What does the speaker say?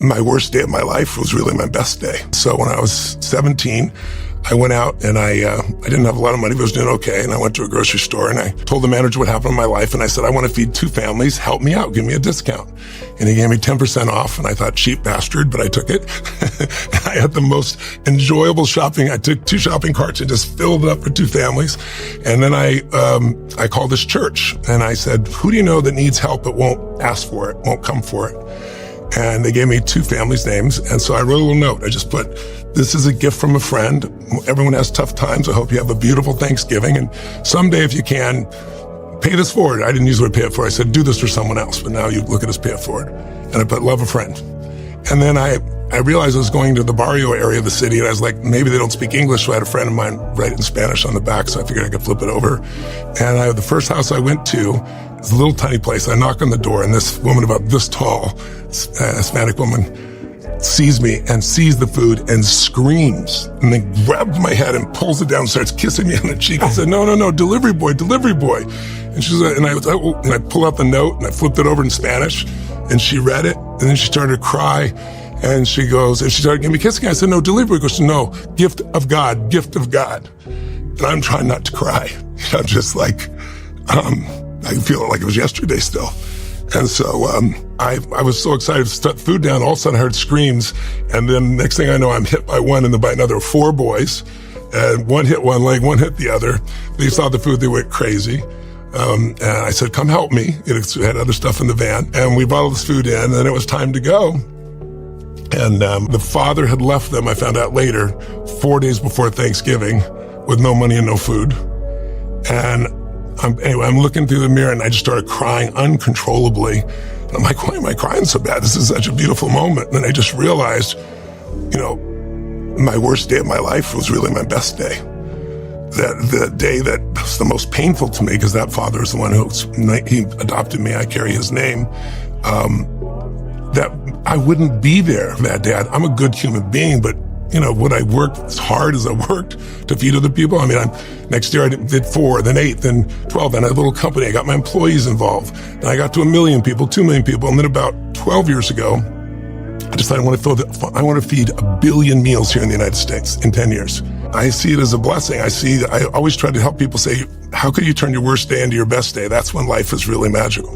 my worst day of my life was really my best day. So when I was 17, I went out and I didn't have a lot of money, but I was doing okay. And I went to a grocery store and I told the manager what happened in my life. And I said, I want to feed 2 families. Help me out. Give me a discount. And he gave me 10% off. And I thought, cheap bastard, but I took it. I had the most enjoyable shopping. I took 2 shopping carts and just filled it up for 2 families. And then I called this church and I said, who do you know that needs help but won't ask for it, won't come for it? And they gave me 2 families' names. And so I wrote a little note. I just put, this is a gift from a friend. Everyone has tough times. I hope you have a beautiful Thanksgiving. And someday, if you can, pay this forward. I didn't use the word pay it forward. I said, do this for someone else. But now you look at us, pay it forward. And I put, love a friend. And then I realized I was going to the barrio area of the city. And I was like, maybe they don't speak English. So I had a friend of mine write it in Spanish on the back. So I figured I could flip it over. And the first house I went to, it's a little tiny place. I knock on the door, and this woman about this tall, Hispanic woman, sees me and sees the food and screams, and then grabs my head and pulls it down and starts kissing me on the cheek. I said, no, delivery boy. And she said, and I pulled out the note and I flipped it over in Spanish, and she read it, and then she started to cry. And she goes, and she started giving me kissing. I said, no, delivery. She goes, no, gift of God, gift of God. And I'm trying not to cry. I'm just like, I feel it like it was yesterday still. And so I was so excited to set food down. All of a sudden I heard screams. And then next thing I know, I'm hit by one and then by another 4 boys. And one hit one leg, one hit the other. They saw the food, they went crazy. And I said, come help me. It had other stuff in the van. And we brought all this food in, and then it was time to go. And the father had left them, I found out later, 4 days before Thanksgiving with no money and no food. And anyway, I'm looking through the mirror and I just started crying uncontrollably. And I'm like, why am I crying so bad? This is such a beautiful moment. And I just realized, my worst day of my life was really my best day. The day that was the most painful to me, because that father is the one he adopted me. I carry his name. That I wouldn't be there that day. I'm a good human being, but would I work as hard as I worked to feed other people? I mean, next year I did 4, then 8, then 12, then I had a little company. I got my employees involved. And I got to 1 million people, 2 million people. And then about 12 years ago, I decided I want to feed 1 billion meals here in the United States in 10 years. I see it as a blessing. I always try to help people say, how could you turn your worst day into your best day? That's when life is really magical.